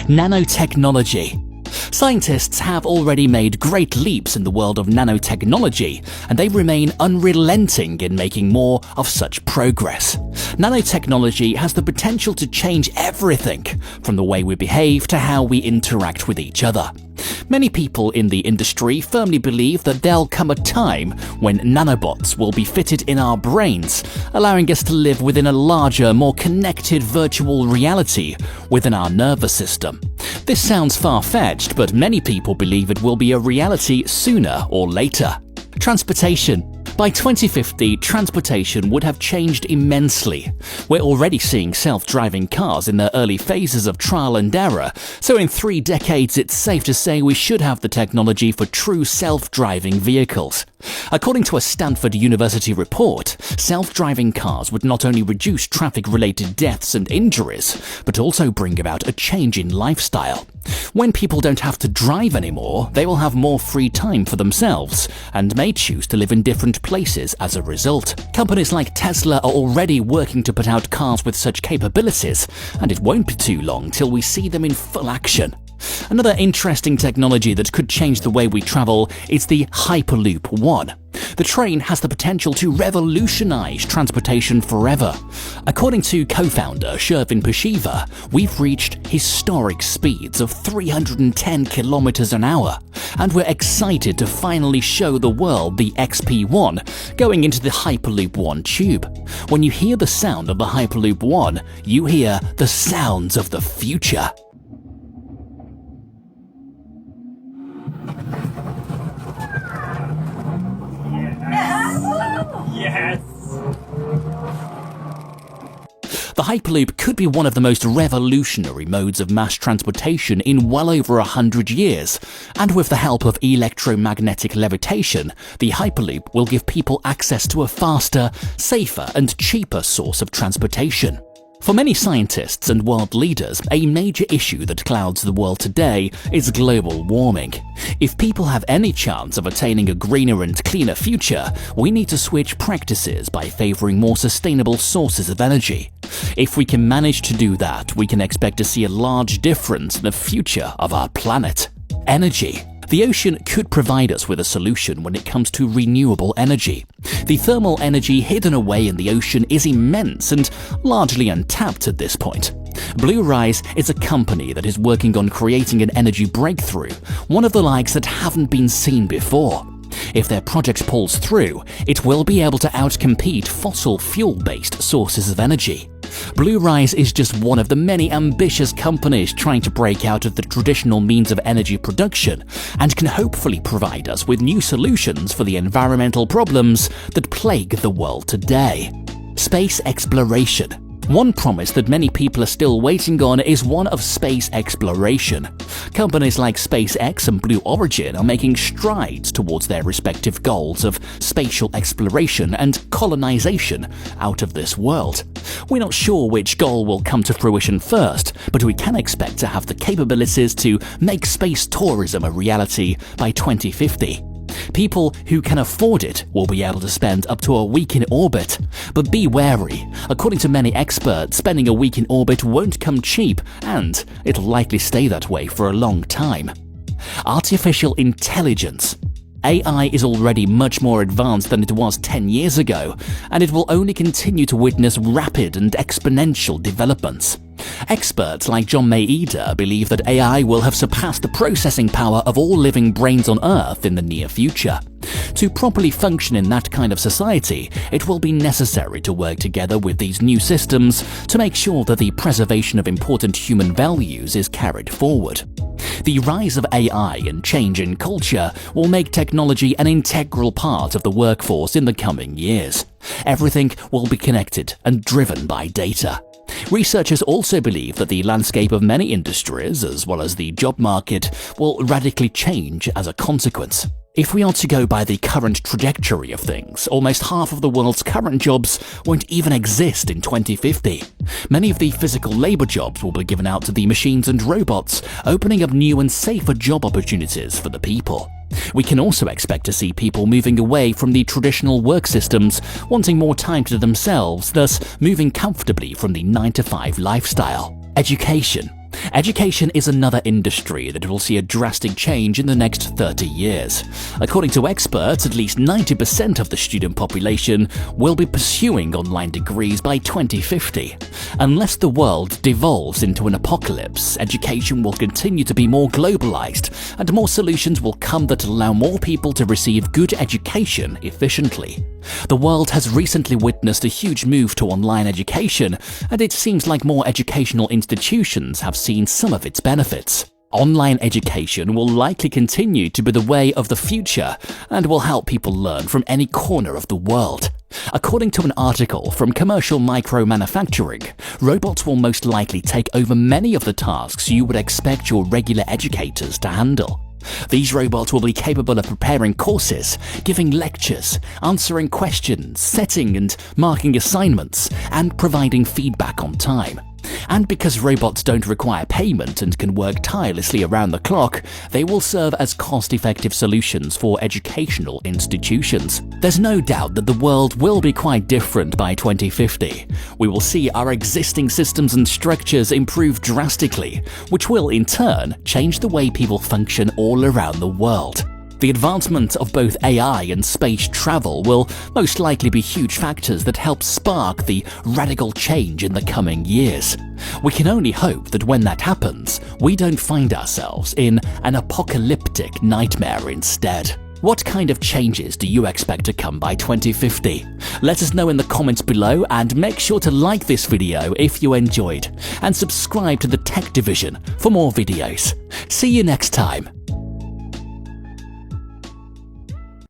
Nanotechnology. Scientists have already made great leaps in the world of nanotechnology, and they remain unrelenting in making more of such progress. Nanotechnology has the potential to change everything, from the way we behave to how we interact with each other. Many people in the industry firmly believe that there'll come a time when nanobots will be fitted in our brains, allowing us to live within a larger, more connected virtual reality within our nervous system. This sounds far-fetched, but many people believe it will be a reality sooner or later. Transportation. By 2050, transportation would have changed immensely. We're already seeing self-driving cars in their early phases of trial and error, so in 3 decades it's safe to say we should have the technology for true self-driving vehicles. According to a Stanford University report, self-driving cars would not only reduce traffic-related deaths and injuries, but also bring about a change in lifestyle. When people don't have to drive anymore, they will have more free time for themselves and may choose to live in different places as a result. Companies like Tesla are already working to put out cars with such capabilities, and it won't be too long till we see them in full action. Another interesting technology that could change the way we travel is the Hyperloop One. The train has the potential to revolutionize transportation forever. According to co-founder Shervin Pushiva, we've reached historic speeds of 310 kilometers an hour, and we're excited to finally show the world the XP1 going into the Hyperloop One tube. When you hear the sound of the Hyperloop One, you hear the sounds of the future. Yes! The Hyperloop could be one of the most revolutionary modes of mass transportation in well over 100 years, and with the help of electromagnetic levitation, the Hyperloop will give people access to a faster, safer and cheaper source of transportation. For many scientists and world leaders, a major issue that clouds the world today is global warming. If people have any chance of attaining a greener and cleaner future, we need to switch practices by favoring more sustainable sources of energy. If we can manage to do that, we can expect to see a large difference in the future of our planet. Energy. The ocean could provide us with a solution when it comes to renewable energy. The thermal energy hidden away in the ocean is immense and largely untapped at this point. Blue Rise is a company that is working on creating an energy breakthrough, one of the likes that haven't been seen before. If their project pulls through, it will be able to outcompete fossil fuel-based sources of energy. Blue Rise is just one of the many ambitious companies trying to break out of the traditional means of energy production and can hopefully provide us with new solutions for the environmental problems that plague the world today. Space exploration. One promise that many people are still waiting on is one of space exploration. Companies like SpaceX and Blue Origin are making strides towards their respective goals of spatial exploration and colonization out of this world. We're not sure which goal will come to fruition first, but we can expect to have the capabilities to make space tourism a reality by 2050. People who can afford it will be able to spend up to a week in orbit. But be wary. According to many experts, spending a week in orbit won't come cheap, and it'll likely stay that way for a long time. Artificial intelligence. AI is already much more advanced than it was 10 years ago, and it will only continue to witness rapid and exponential developments. Experts like John Maeda believe that AI will have surpassed the processing power of all living brains on Earth in the near future. To properly function in that kind of society, it will be necessary to work together with these new systems to make sure that the preservation of important human values is carried forward. The rise of AI and change in culture will make technology an integral part of the workforce in the coming years. Everything will be connected and driven by data. Researchers also believe that the landscape of many industries, as well as the job market, will radically change as a consequence. If we are to go by the current trajectory of things, almost half of the world's current jobs won't even exist in 2050. Many of the physical labor jobs will be given out to the machines and robots, opening up new and safer job opportunities for the people. We can also expect to see people moving away from the traditional work systems, wanting more time to themselves, thus moving comfortably from the 9-to-5 lifestyle. Education. Education is another industry that will see a drastic change in the next 30 years. According to experts, at least 90% of the student population will be pursuing online degrees by 2050. Unless the world devolves into an apocalypse, education will continue to be more globalized, and more solutions will come that allow more people to receive good education efficiently. The world has recently witnessed a huge move to online education, and it seems like more educational institutions have seen some of its benefits. Online education will likely continue to be the way of the future and will help people learn from any corner of the world. According to an article from Commercial Micro Manufacturing, robots will most likely take over many of the tasks you would expect your regular educators to handle. These robots will be capable of preparing courses, giving lectures, answering questions, setting and marking assignments, and providing feedback on time. And because robots don't require payment and can work tirelessly around the clock, they will serve as cost-effective solutions for educational institutions. There's no doubt that the world will be quite different by 2050. We will see our existing systems and structures improve drastically, which will, in turn, change the way people function all around the world. The advancement of both AI and space travel will most likely be huge factors that help spark the radical change in the coming years. We can only hope that when that happens, we don't find ourselves in an apocalyptic nightmare instead. What kind of changes do you expect to come by 2050? Let us know in the comments below, and make sure to like this video if you enjoyed, and subscribe to the Tech Division for more videos. See you next time.